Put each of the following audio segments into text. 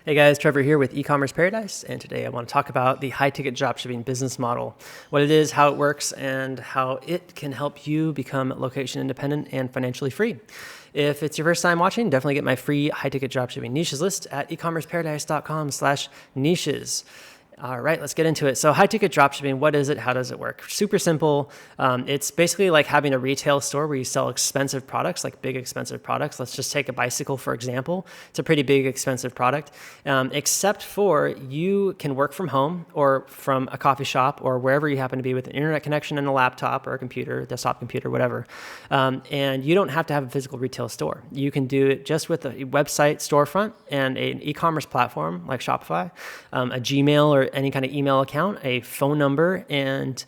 Hey guys, Trevor here with Ecommerce Paradise, and today I want to talk about the high-ticket dropshipping business model, what it is, how it works, and how it can help you become location independent and financially free. If it's your first time watching, definitely get my free high-ticket dropshipping niches list at ecommerceparadise.com/niches. All right, let's get into it. So high-ticket dropshipping, what is it? How does it work? Super simple. It's basically like having a retail store where you sell expensive products, like big expensive products. Let's just take a bicycle, for example. It's a pretty big expensive product, except for you can work from home or from a coffee shop or wherever you happen to be with an internet connection and a laptop or a computer, desktop computer, whatever. And you don't have to have a physical retail store. You can do it just with a website storefront and an e-commerce platform like Shopify, a Gmail or any kind of email account, a phone number, and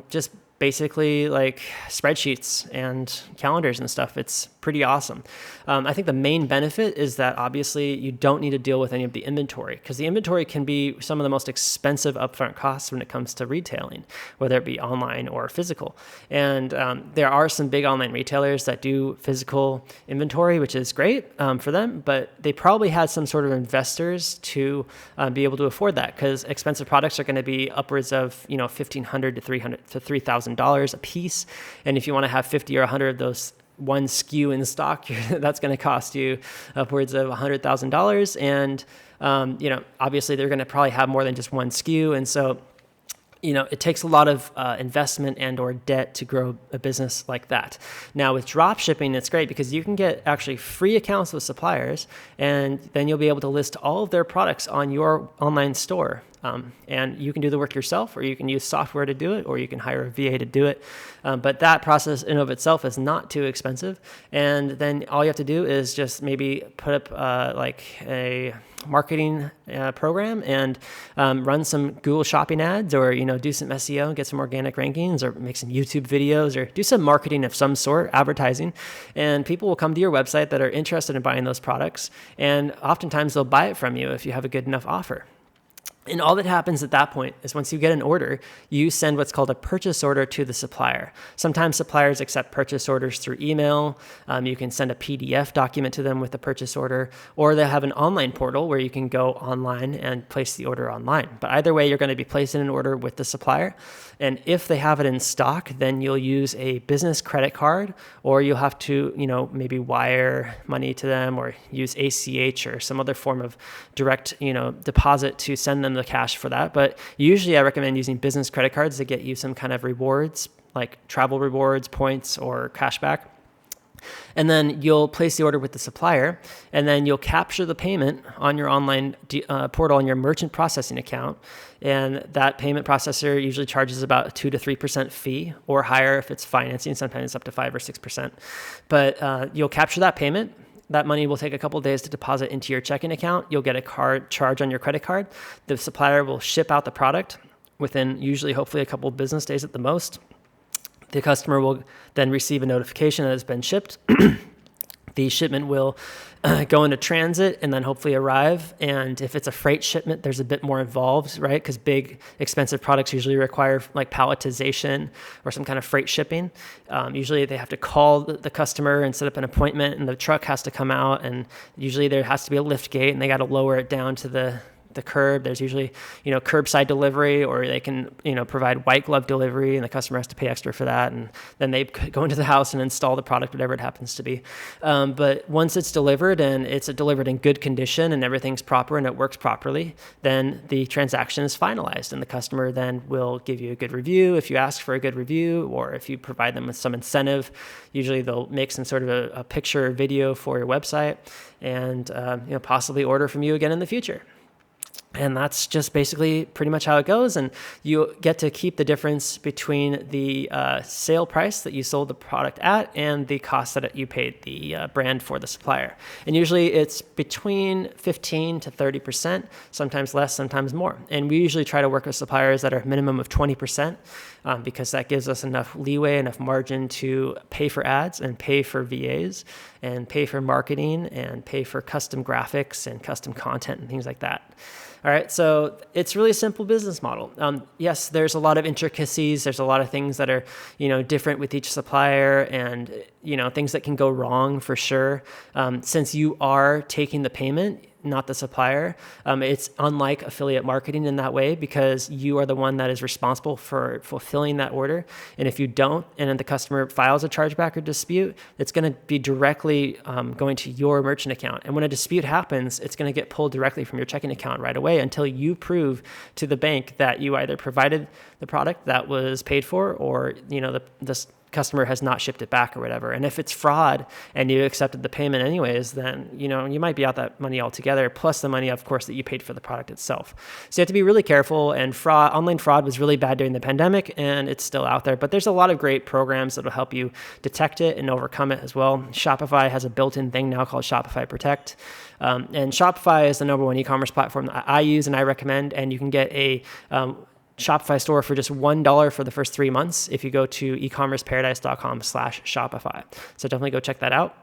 just basically like spreadsheets and calendars and stuff. It's pretty awesome. I think the main benefit is that obviously you don't need to deal with any of the inventory, because the inventory can be some of the most expensive upfront costs when it comes to retailing, whether it be online or physical. And there are some big online retailers that do physical inventory, which is great for them, but they probably had some sort of investors to be able to afford that, because expensive products are going to be upwards of $1,500 to $3,000 a piece. And if you want to have 50 or 100 of those one SKU in stock, that's going to cost you upwards of $100,000. And, obviously they're going to probably have more than just one SKU. And so, it takes a lot of investment and or debt to grow a business like that. Now with drop shipping, it's great because you can get actually free accounts with suppliers, and then you'll be able to list all of their products on your online store. And you can do the work yourself, or you can use software to do it, or you can hire a VA to do it. But that process in of itself is not too expensive. And then all you have to do is just maybe put up like a marketing program and run some Google shopping ads, or do some SEO, get some organic rankings, or make some YouTube videos, or do some marketing of some sort, advertising, and people will come to your website that are interested in buying those products, and oftentimes they'll buy it from you if you have a good enough offer. And all that happens at that point is once you get an order, you send what's called a purchase order to the supplier. Sometimes suppliers accept purchase orders through email. You can send a PDF document to them with the purchase order, or they have an online portal where you can go online and place the order online. But either way, you're going to be placing an order with the supplier. And if they have it in stock, then you'll use a business credit card, or you'll have to, maybe wire money to them, or use ACH or some other form of direct, deposit to send them the cash for that. But usually I recommend using business credit cards to get you some kind of rewards, like travel rewards, points, or cashback. And then you'll place the order with the supplier, and then you'll capture the payment on your online portal on your merchant processing account. And that payment processor usually charges about a 2 to 3% fee, or higher if it's financing. Sometimes it's up to 5 or 6%. But you'll capture that payment. That money will take a couple of days to deposit into your checking account. You'll get a card charge on your credit card. The supplier will ship out the product within usually, hopefully, a couple of business days at the most. The customer will then receive a notification that it's been shipped. The shipment will go into transit and then hopefully arrive. And if it's a freight shipment, there's a bit more involved, right? Because big, expensive products usually require like palletization or some kind of freight shipping. Usually they have to call the customer and set up an appointment, and the truck has to come out. And usually there has to be a lift gate, and they got to lower it down to the curb. There's usually, curbside delivery, or they can, provide white glove delivery, and the customer has to pay extra for that. And then they go into the house and install the product, whatever it happens to be. But once it's delivered and it's delivered in good condition and everything's proper and it works properly, then the transaction is finalized, and the customer then will give you a good review if you ask for a good review, or if you provide them with some incentive. Usually they'll make some sort of a picture or video for your website, and possibly order from you again in the future. And that's just basically pretty much how it goes. And you get to keep the difference between the sale price that you sold the product at and the cost that you paid the brand for the supplier. And usually it's between 15 to 30%, sometimes less, sometimes more. And we usually try to work with suppliers that are a minimum of 20%, because that gives us enough leeway, enough margin to pay for ads and pay for VAs and pay for marketing and pay for custom graphics and custom content and things like that. All right, so it's really a simple business model. Yes, there's a lot of intricacies. There's a lot of things that are, different with each supplier, and, things that can go wrong for sure. Since you are taking the payment, not the supplier. It's unlike affiliate marketing in that way because you are the one that is responsible for fulfilling that order. And if you don't, and then the customer files a chargeback or dispute, it's going to be directly going to your merchant account. And when a dispute happens, it's going to get pulled directly from your checking account right away until you prove to the bank that you either provided the product that was paid for, or the customer has not shipped it back or whatever. And if it's fraud and you accepted the payment anyways, then you might be out that money altogether, plus the money, of course, that you paid for the product itself. So you have to be really careful. And online fraud was really bad during the pandemic, and it's still out there. But there's a lot of great programs that will help you detect it and overcome it as well. Shopify has a built-in thing now called Shopify Protect. And Shopify is the number one e-commerce platform that I use and I recommend. And you can get a Shopify store for just $1 for the first 3 months if you go to ecommerceparadise.com/Shopify. So definitely go check that out.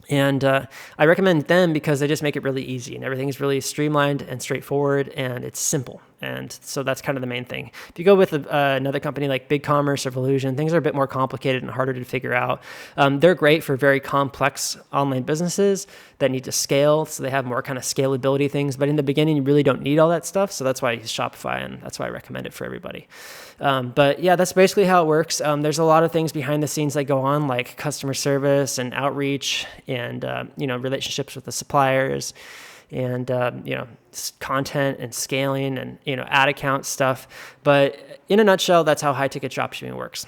And I recommend them because they just make it really easy and everything is really streamlined and straightforward and it's simple. And so that's kind of the main thing. If you go with another company like BigCommerce or Volusion, things are a bit more complicated and harder to figure out. They're great for very complex online businesses that need to scale. So they have more kind of scalability things. But in the beginning, you really don't need all that stuff. So that's why I use Shopify, and that's why I recommend it for everybody. But yeah, that's basically how it works. There's a lot of things behind the scenes that go on, like customer service and outreach and relationships with the suppliers and content and scaling and ad account stuff. But in a nutshell, that's how high ticket dropshipping works.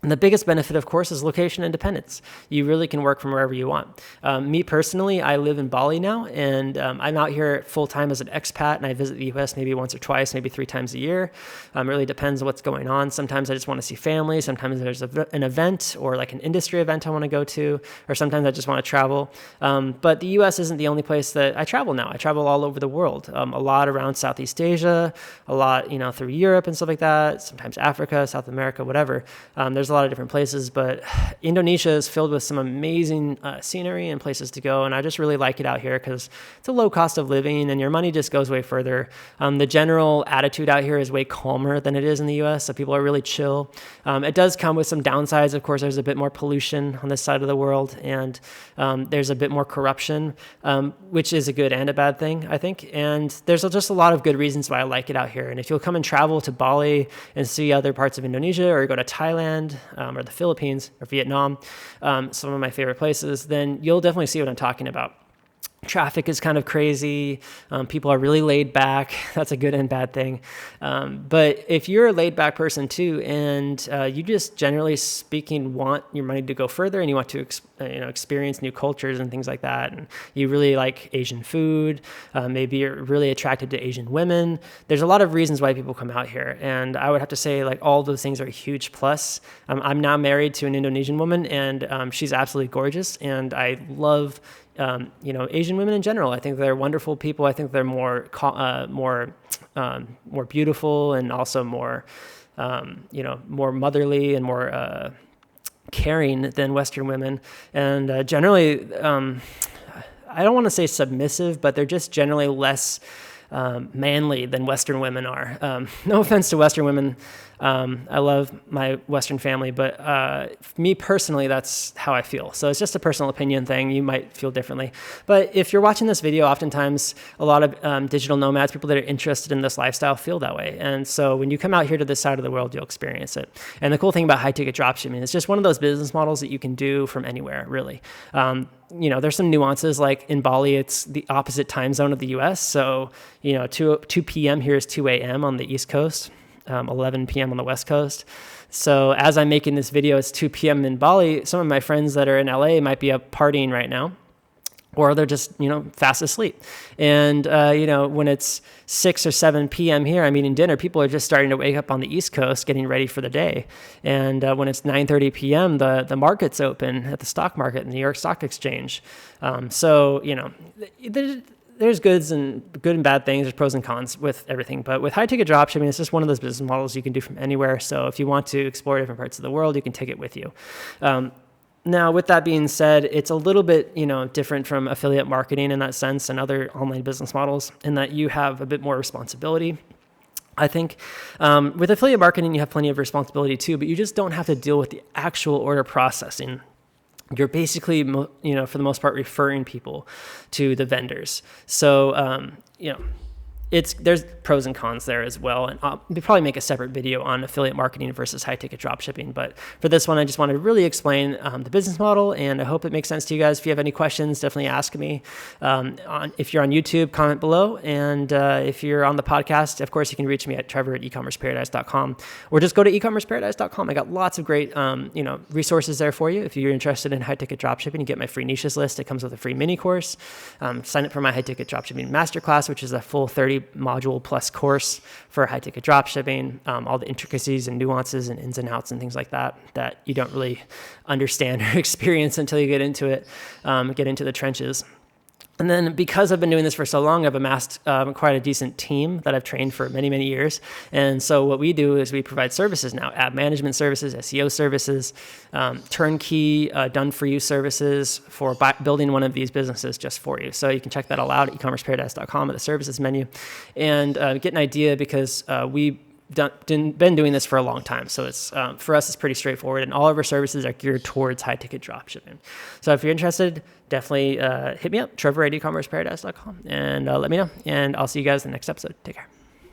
And the biggest benefit, of course, is location independence. You really can work from wherever you want. Me personally, I live in Bali now, and I'm out here full-time as an expat, and I visit the US maybe once or twice, maybe 3 times a year. It really depends on what's going on. Sometimes I just want to see family. Sometimes there's an event or like an industry event I want to go to, or sometimes I just want to travel. But the US isn't the only place that I travel now. I travel all over the world, a lot around Southeast Asia, a lot through Europe and stuff like that, sometimes Africa, South America, whatever. There's a lot of different places, but Indonesia is filled with some amazing scenery and places to go, and I just really like it out here because it's a low cost of living and your money just goes way further. The general attitude out here is way calmer than it is in the US, so people are really chill. It does come with some downsides. Of course, there's a bit more pollution on this side of the world, and there's a bit more corruption, which is a good and a bad thing, I think. And there's just a lot of good reasons why I like it out here. And if you'll come and travel to Bali and see other parts of Indonesia, or go to Thailand, or the Philippines or Vietnam, some of my favorite places, then you'll definitely see what I'm talking about. Traffic is kind of crazy. People are really laid back. That's a good and bad thing. But if you're a laid back person too, and you just generally speaking want your money to go further, and you want to experience new cultures and things like that, and you really like Asian food, maybe you're really attracted to Asian women, there's a lot of reasons why people come out here. And I would have to say like all those things are a huge plus. I'm now married to an Indonesian woman, and she's absolutely gorgeous, and I love Asian women in general. I think they're wonderful people. I think they're more beautiful, and also more motherly and more caring than Western women. And generally, I don't want to say submissive, but they're just generally less manly than Western women are. No offense to Western women. I love my Western family, but me personally, that's how I feel. So it's just a personal opinion thing. You might feel differently. But if you're watching this video, oftentimes a lot of digital nomads, people that are interested in this lifestyle, feel that way. And so when you come out here to this side of the world, you'll experience it. And the cool thing about high ticket dropshipping, it's just one of those business models that you can do from anywhere, really. There's some nuances, like in Bali, it's the opposite time zone of the US. So, 2 p.m. here is 2 a.m. on the East Coast. 11 p.m. on the West Coast. So as I'm making this video, it's 2 p.m. in Bali. Some of my friends that are in LA might be up partying right now, or they're just, fast asleep. And, when it's 6 or 7 p.m. here, I'm eating dinner, people are just starting to wake up on the East Coast, getting ready for the day. And when it's 9:30 p.m., the market's open at the stock market in the New York Stock Exchange. There's good and bad things. There's pros and cons with everything. But with high ticket dropshipping, it's just one of those business models you can do from anywhere. So if you want to explore different parts of the world, you can take it with you. Now, with that being said, it's a little bit, different from affiliate marketing in that sense and other online business models, in that you have a bit more responsibility. I think with affiliate marketing, you have plenty of responsibility too, but you just don't have to deal with the actual order processing. you're basically, for the most part, referring people to the vendors. So, there's pros and cons there as well. And we'll probably make a separate video on affiliate marketing versus high ticket dropshipping. But for this one, I just wanted to really explain the business model, and I hope it makes sense to you guys. If you have any questions, definitely ask me. If you're on YouTube, comment below. And if you're on the podcast, of course, you can reach me at trevor@ecommerceparadise.com, or just go to ecommerceparadise.com. I got lots of great, resources there for you. If you're interested in high ticket dropshipping, you get my free niches list. It comes with a free mini course. Sign up for my high ticket dropshipping masterclass, which is a full 30 module plus course for high ticket dropshipping, all the intricacies and nuances and ins and outs and things like that you don't really understand or experience until you get into it, get into the trenches. And then because I've been doing this for so long, I've amassed quite a decent team that I've trained for many, many years. And so what we do is we provide services now, ad management services, SEO services, turnkey, done-for-you services for building one of these businesses just for you. So you can check that all out at ecommerceparadise.com at the services menu, and get an idea, because we've been doing this for a long time. So it's for us, it's pretty straightforward, and all of our services are geared towards high ticket dropshipping. So if you're interested, definitely hit me up, Trevor@ecommerceparadise.com, and let me know. And I'll see you guys in the next episode. Take care.